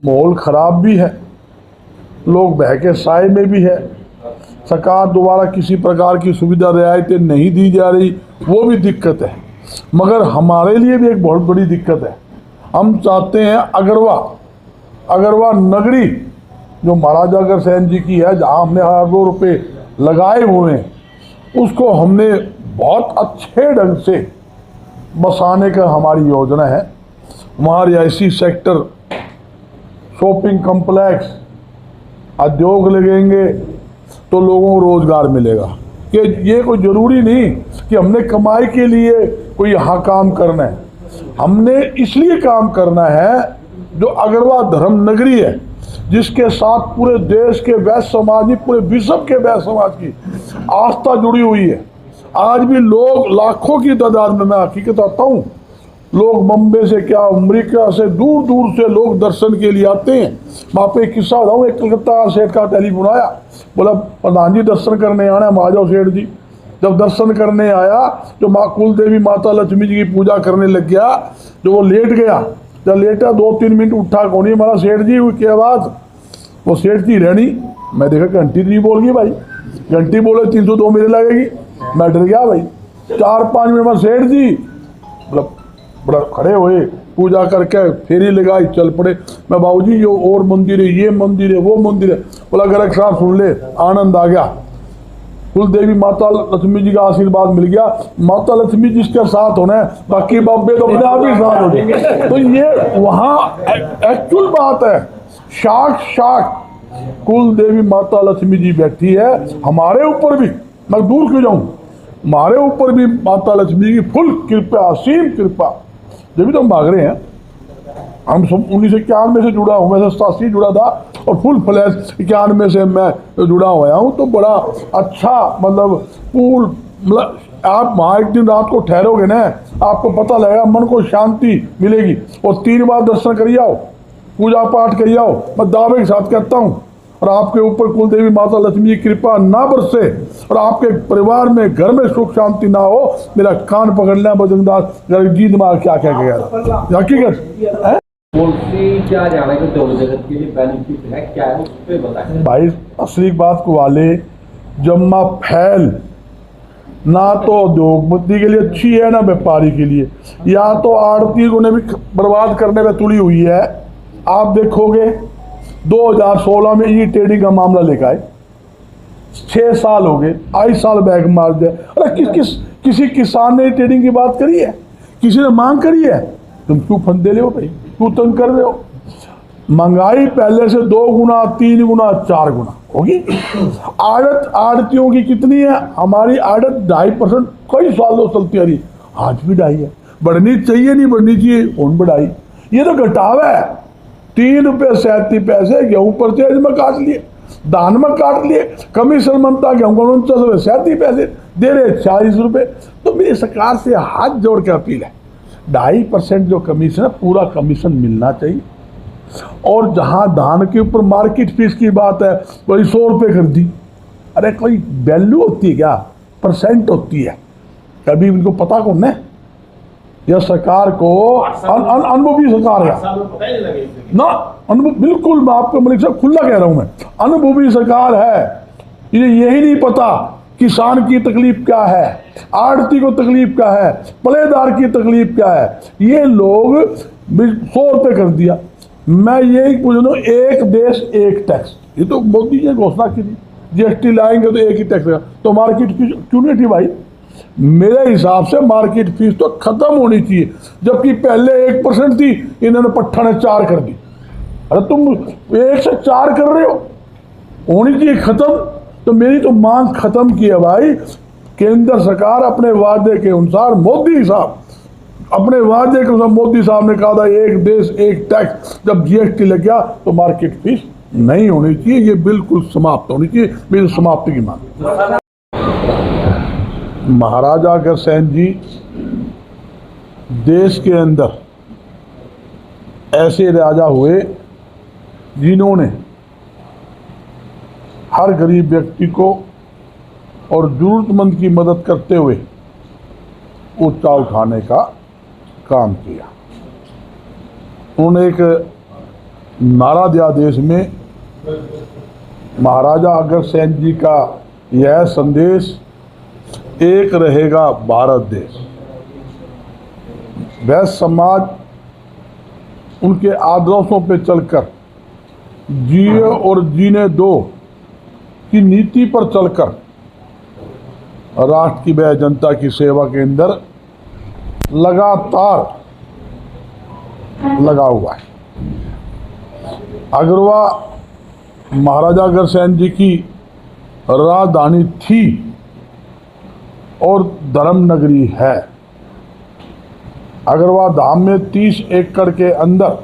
माहौल ख़राब भी है, लोग बहके साए में भी है। सरकार दोबारा किसी प्रकार की सुविधा रियायतें नहीं दी जा रही, वो भी दिक्कत है। मगर हमारे लिए भी एक बहुत बड़ी दिक्कत है। हम चाहते हैं अगरवा नगरी जो महाराजा अग्रसेन जी की है, जहाँ हमने अरबों रुपए लगाए हुए हैं, उसको हमने बहुत अच्छे ढंग से बसाने का हमारी योजना है। वहाँ रिहायशी सेक्टर, शॉपिंग कम्प्लेक्स, उद्योग लगेंगे तो लोगों को रोज़गार मिलेगा। कि ये कोई ज़रूरी नहीं कि हमने कमाई के लिए कोई यहाँ काम करना है, हमने इसलिए काम करना है जो अगरवा धर्म नगरी है, जिसके साथ पूरे देश के वैश्य समाज की, पूरे विश्व के वैश्य समाज की आस्था जुड़ी हुई है। आज भी लोग लाखों की तादाद में, मैं हकीकत आता हूँ, लोग बम्बे से क्या अमेरिका से दूर दूर से लोग दर्शन के लिए आते हैं। वहाँ पे एक किस्सा बताऊँ, एक कलकत्ता सेठ का टेलीफोन आया, बोला प्रधान जी दर्शन करने आना है, आ जाओ सेठ जी। जब दर्शन करने आया, जो माँ कुल देवी माता लक्ष्मी जी की पूजा करने लग गया, जो वो लेट गया, जब लेटा 2-3 मिनट उठा कौन, हमारा सेठ जी हुई क्या बात, वो सेठ जी रहनी, मैं देखा घंटी नहीं बोल गई भाई, घंटी बोले 302 मिनट लगेगी, मैं डर गया भाई। 4-5 मिनट में सेठ जी बड़ा खड़े हुए, पूजा करके फेरी लगाई, चल पड़े। मैं बाबूजी ये और मंदिर है, ये मंदिर है, वो मंदिर है। बोला गर्ग साहब सुन ले, आनंद आ गया। कुल देवी माता लक्ष्मी जी का आशीर्वाद मिल गया। माता लक्ष्मी जिसके साथ होना है, बाकी बाबे तो अपने आप ही साथ हो जाए। तो ये वहाँ एक्चुअल बात है, साक्षात कुल देवी माता लक्ष्मी जी बैठी है। हमारे ऊपर भी, मैं दूर क्यों जाऊँ, हमारे ऊपर भी माता लक्ष्मी की फुल कृपा, असीम कृपा, जब भी तो हम भाग रहे हैं। हम सब 1991 से जुड़ा हूँ, मैं 87 जुड़ा था और फुल फ्लैश 91 से मैं जुड़ा हुआ हूँ। तो बड़ा अच्छा मतलब फुल, मतलब आप वहाँ एक दिन रात को ठहरोगे ना, आपको पता लगेगा, मन को शांति मिलेगी। और 3 बार दर्शन करिए आओ, पूजा पाठ करिए आओ, मैं दावे के साथ कहता हूँ। और आपके ऊपर कुल देवी माता लक्ष्मी की कृपा ना बरसे और आपके परिवार में, घर में सुख शांति ना हो, मेरा कान पकड़ लें बजरंगदास जी दिमाग क्या क्या गया हकीकत क्या जाना है जगत के लिए बेनिफिट है, क्या है उस पे बताएं भाई। असली बात को वाले जम्मा फैल ना तो उद्योगपति के लिए अच्छी है, ना व्यापारी के लिए, या तो आड़ती को ने भी बर्बाद करने में तुली हुई है। आप देखोगे 2016 में ई ट्रेडिंग का मामला लेकर आए, 6 साल हो गए, 22 साल बैग मार दिया। अरे किसी किसान ने ट्रेडिंग की बात करी है, किसी ने मांग करी है? तुम क्यों फंदे ले हो भाई, क्यों तंग कर रहे हो? महंगाई पहले से 2 गुना, 3 गुना, 4 गुना होगी। आड़तियों की कितनी है? हमारी आड़त 2.5% कई सालों चलती आ रही, आज भी 2.5 है। बढ़नी चाहिए, नहीं बढ़नी चाहिए, कौन बढ़ाई? ये तो घटावा है। 3 रुपये 37 पैसे गेहूं परचेज में काट लिए, धान में काट लिए, कमीशन बनता गेहूं का 37 पैसे दे रहे 40 रुपये। तो मेरी सरकार से हाथ जोड़ के अपील है, 2.5% जो कमीशन है, पूरा कमीशन मिलना चाहिए। और जहां धान के ऊपर मार्केट फीस की बात है, वही 100 रुपये कर दी। अरे कोई वैल्यू होती है क्या? परसेंट होती है। कभी इनको पता कौन है? यह सरकार को अनुभवी सरकार है ना, अनुभव बिल्कुल। मैं आपको मलिक साहब खुला कह रहा हूं, मैं अनुभवी सरकार है। ये यही नहीं पता किसान की तकलीफ क्या है, आड़ती को तकलीफ क्या है, पलेदार की तकलीफ क्या है। ये लोग 100 रुपये कर दिया। मैं यही पूछ रहा हूँ, एक देश एक टैक्स, ये तो मोदी जी ने घोषणा की थी, जीएसटी लाएंगे तो एक ही टैक्स लगा। तो मार्केट फीस क्यों नहीं थी भाई? मेरे हिसाब से मार्केट फीस तो खत्म होनी चाहिए, जबकि पहले 1% थी, इन्होंने पट्टा ने 4 कर दी। अरे तुम 1 से 4 कर रहे हो, होनी चाहिए खत्म। तो मेरी तो मांग खत्म की है भाई। केंद्र सरकार अपने वादे के अनुसार, मोदी साहब अपने वादे के अनुसार, मोदी साहब ने कहा था एक देश एक टैक्स, जब जीएसटी लग गया तो मार्केट फीस नहीं होनी चाहिए, ये बिल्कुल समाप्त होनी चाहिए। मेरी समाप्ति की मांग। महाराजा अग्रसेन जी देश के अंदर ऐसे राजा हुए जिन्होंने हर गरीब व्यक्ति को और जरूरतमंद की मदद करते हुए ऊंचा उठाने का काम किया। उन्होंने एक नाराध्यादेश में महाराजा अग्रसेन जी का यह संदेश, एक रहेगा भारत देश। वैश्य समाज उनके आदर्शों पे चलकर, जिए और जीने दो की नीति पर चलकर राष्ट्र की व जनता की सेवा के अंदर लगातार लगा हुआ है। अगरवा महाराजा अग्रसेन जी की राजधानी थी और धर्म नगरी है। अगरवा धाम में 30 एकड़ के अंदर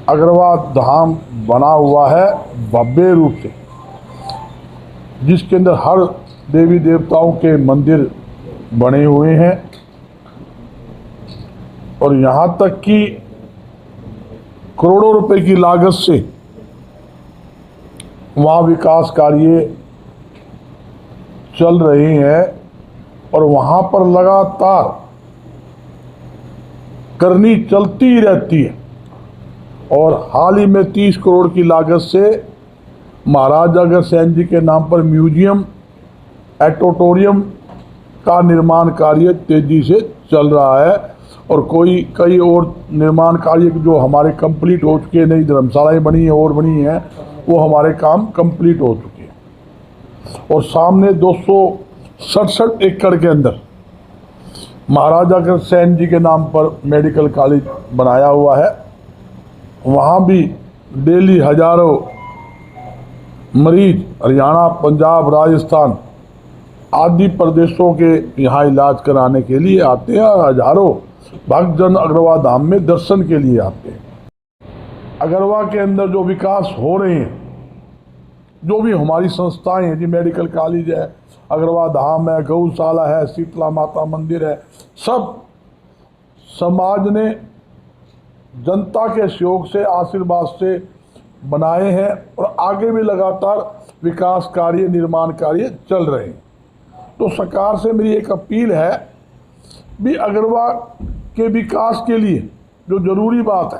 अगरवा धाम बना हुआ है भव्य रूप से, जिसके अंदर हर देवी देवताओं के मंदिर बने हुए हैं। और यहाँ तक कि करोड़ों रुपए की लागत से वहाँ विकास कार्य चल रहे हैं और वहाँ पर लगातार करनी चलती ही रहती है। और हाल ही में 30 करोड़ की लागत से महाराजा अग्रसेन जी के नाम पर म्यूजियम, एटोटोरियम का निर्माण कार्य तेजी से चल रहा है। और कई और निर्माण कार्य जो हमारे कंप्लीट हो चुके हैं, नई धर्मशालाएं बनी हैं और बनी हैं, वो हमारे काम कंप्लीट हो चुके हैं। और सामने 267 एकड़ के अंदर महाराजा अग्रसेन जी के नाम पर मेडिकल कॉलेज बनाया हुआ है। वहाँ भी डेली हजारों मरीज हरियाणा, पंजाब, राजस्थान आदि प्रदेशों के यहाँ इलाज कराने के लिए आते हैं। हजारों भक्तजन अगरवा धाम में दर्शन के लिए आते हैं। अगरवा के अंदर जो विकास हो रहे हैं, जो भी हमारी संस्थाएं हैं, जी मेडिकल कॉलेज है, अगरवा धाम है, गौशाला है, शीतला माता मंदिर है, सब समाज ने जनता के सहयोग से, आशीर्वाद से बनाए हैं और आगे भी लगातार विकास कार्य, निर्माण कार्य चल रहे हैं। तो सरकार से मेरी एक अपील है भी अगरवा के विकास के लिए जो जरूरी बात है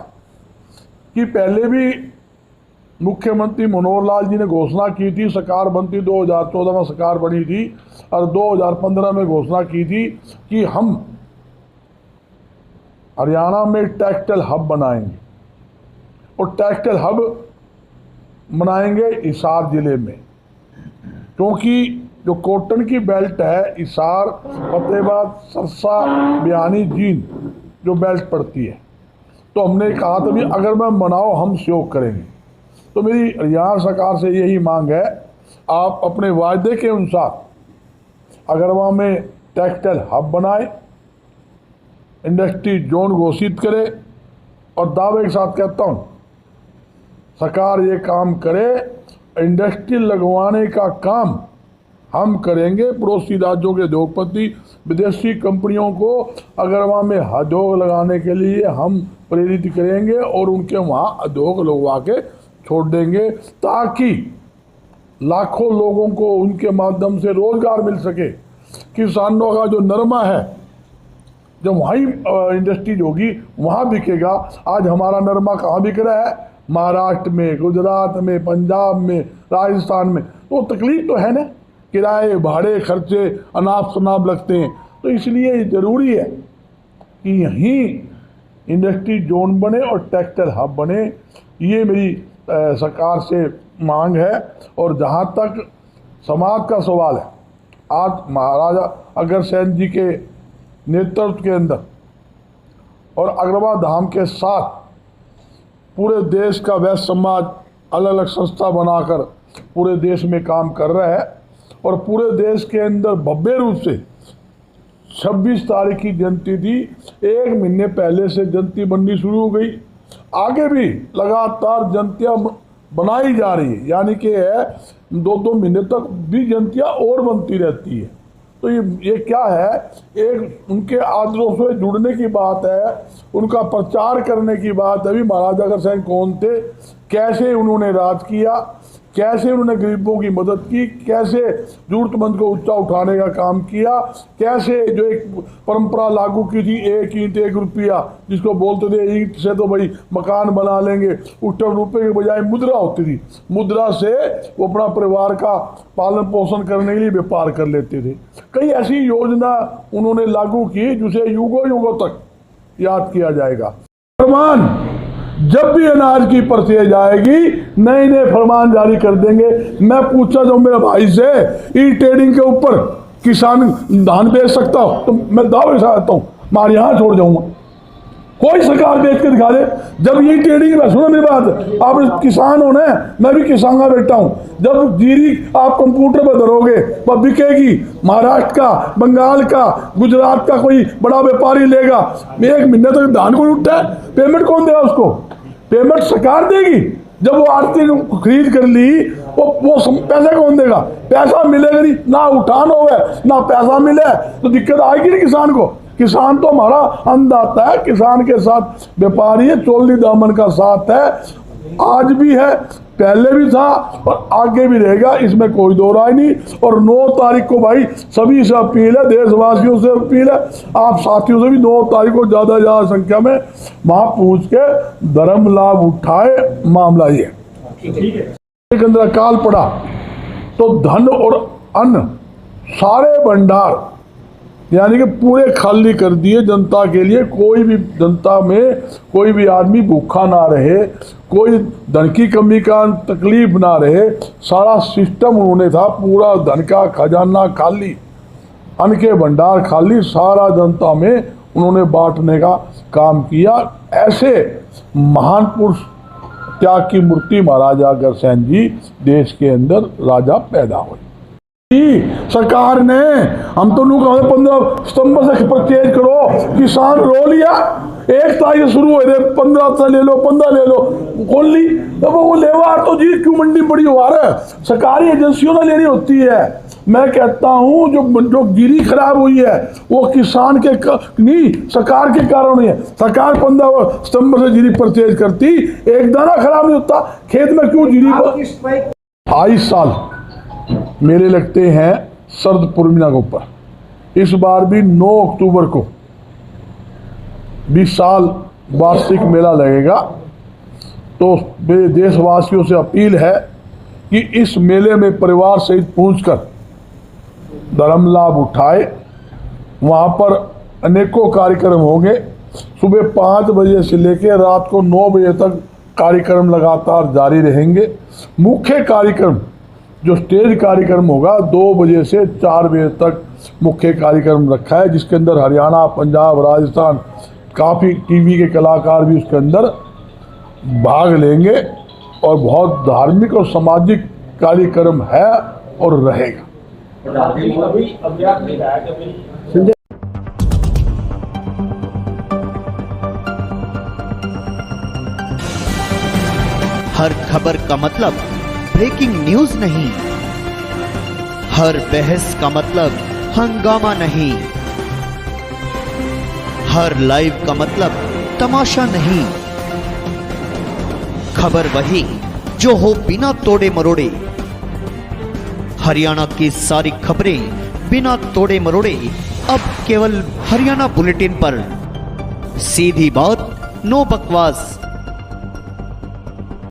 कि पहले भी मुख्यमंत्री मनोहर लाल जी ने घोषणा की थी, सरकार बनती 2014 में सरकार बनी थी और 2015 में घोषणा की थी कि हम हरियाणा में टेक्सटाइल हब बनाएंगे। और टेक्सटाइल हब बनाएंगे हिसार जिले में, क्योंकि जो कॉटन की बेल्ट है, हिसार, फतेहाबाद, सरसा, बियानी, जींद जो बेल्ट पड़ती है, तो हमने कहा था भी अगर मैं बनाओ हम सहयोग करेंगे। तो मेरी हरियाणा सरकार से यही मांग है, आप अपने वायदे के अनुसार अगरवा में टेक्सटाइल हब बनाए, इंडस्ट्री जोन घोषित करे और दावे के साथ कहता हूँ सरकार ये काम करे, इंडस्ट्री लगवाने का काम हम करेंगे। पड़ोसी राज्यों के उद्योगपति, विदेशी कंपनियों को अगरवा में उद्योग लगाने के लिए हम प्रेरित करेंगे और उनके वहाँ उद्योग लगवा के छोड़ देंगे, ताकि लाखों लोगों को उनके माध्यम से रोजगार मिल सके। किसानों का जो नरमा है, जब वहीं इंडस्ट्रीज होगी वहाँ बिकेगा। आज हमारा नरमा कहाँ बिक रहा है? महाराष्ट्र में, गुजरात में, पंजाब में, राजस्थान में। तो तकलीफ तो है ना, किराए, भाड़े, खर्चे अनाप शनाप लगते हैं। तो इसलिए जरूरी है कि यहीं इंडस्ट्री जोन बने और टेक्सटाइल हब बने। ये मेरी सरकार से मांग है। और जहाँ तक समाज का सवाल है, आज महाराजा अग्रसेन जी के नेतृत्व के अंदर और अगरवा धाम के साथ पूरे देश का वैश्य समाज अलग अलग संस्था बनाकर पूरे देश में काम कर रहा है। और पूरे देश के अंदर भव्य रूप से 26 तारीख की जयंती थी, 1 महीने पहले से जयंती बननी शुरू हो गई। आगे भी लगातार जयंतियाँ बनाई जा रही है, यानी कि 2-2 महीने तक भी जयंतियाँ और बनती रहती है। तो ये क्या है, एक उनके आदर्शों से जुड़ने की बात है, उनका प्रचार करने की बात है। अभी महाराजा अग्रसेन कौन थे, कैसे उन्होंने राज किया, कैसे उन्होंने गरीबों की मदद की, कैसे जरूरतमंद को ऊंचा उठाने का काम किया, कैसे जो एक परंपरा लागू की थी 1 ईंट 1 रुपया, जिसको बोलते थे ईंट से तो भाई मकान बना लेंगे, उस टाइम रुपये के बजाय मुद्रा होती थी, मुद्रा से वो अपना परिवार का पालन पोषण करने के लिए व्यापार कर लेते थे। कई ऐसी योजना उन्होंने लागू की जिसे युगों युगों तक याद किया जाएगा। फरमान जब भी अनाज की परचेज आएगी नए नए फरमान जारी कर देंगे। मैं पूछा जाऊं मेरे भाई से, ई ट्रेडिंग के ऊपर किसान धान बेच सकता हो? तो मैं दावे के साथ हूं मार यहां छोड़ जाऊंगा, कोई सरकार बेच के दिखा दे। जब ये ट्रेडिंग में, सुनो मेरी बात, आप किसान हो ना, मैं भी किसान का बेटा हूं। जब जीरी आप कंप्यूटर पर धरोगे वह बिकेगी, महाराष्ट्र का, बंगाल का, गुजरात का कोई बड़ा व्यापारी लेगा, 1 महीने तक धान को उठता है, पेमेंट कौन देगा उसको? पेमेंट सरकार देगी। जब वो आरती खरीद कर ली वो पैसा कौन देगा? पैसा मिलेगा नहीं, ना उठान होगा ना पैसा मिले तो दिक्कत आएगी नहीं किसान को। किसान तो हमारा अन्नदाता है, किसान के साथ व्यापारी है, चोली दामन का साथ है, आज भी है, पहले भी था और आगे भी रहेगा, इसमें कोई दो राय नहीं। और 9 तारीख को भाई सभी से अपील है, देशवासियों से अपील है, आप साथियों से भी 9 तारीख को ज्यादा संख्या में वहां पहुंच के धर्म लाभ उठाए। मामला ये के अंदर अकाल पड़ा तो धन और अन्न सारे भंडार यानी कि पूरे खाली कर दिए जनता के लिए। कोई भी जनता में कोई भी आदमी भूखा ना रहे, कोई धन की कमी का तकलीफ ना रहे, सारा सिस्टम उन्होंने था, पूरा धन का खजाना खाली, अन्न के भंडार खाली, सारा जनता में उन्होंने बांटने का काम किया। ऐसे महान पुरुष त्याग की मूर्ति महाराजा अग्रसेन जी देश के अंदर राजा पैदा हुए। सरकार ने हम तो लोग 15 सितंबर से परचेज करो, किसान रो लिया, 1 तारीख से शुरू हुए थे, 15 ले लो, 15 ले लो, खोल ली। तो वो लेवार तो जीत क्यों मंडी बड़ी हुआ है, सरकारी एजेंसियों ने लेनी होती है। मैं कहता हूं जो गिरी खराब हुई है वो किसान के नहीं, सरकार के कारण हुई है। सरकार 15 सितंबर से जीरी परचेज करती, एक दाना खराब नहीं होता खेत में, क्यों जीरी 22 साल मेरे लगते हैं शरद पूर्णिमा के ऊपर। इस बार भी 9 अक्टूबर को 20 साल वार्षिक मेला लगेगा। तो मेरे देशवासियों से अपील है कि इस मेले में परिवार सहित पहुंचकर धर्म लाभ उठाए। वहां पर अनेकों कार्यक्रम होंगे, सुबह 5 बजे से लेकर रात को 9 बजे तक कार्यक्रम लगातार जारी रहेंगे। मुख्य कार्यक्रम जो स्टेज कार्यक्रम होगा 2 बजे से 4 बजे तक मुख्य कार्यक्रम रखा है, जिसके अंदर हरियाणा, पंजाब, राजस्थान, काफ़ी टीवी के कलाकार भी उसके अंदर भाग लेंगे और बहुत धार्मिक और सामाजिक कार्यक्रम है और रहेगा। हर खबर का मतलब ब्रेकिंग न्यूज नहीं, हर बहस का मतलब हंगामा नहीं, हर लाइव का मतलब तमाशा नहीं। खबर वही जो हो बिना तोड़े मरोड़े। हरियाणा की सारी खबरें बिना तोड़े मरोड़े अब केवल हरियाणा बुलेटिन पर। सीधी बात, नो बकवास।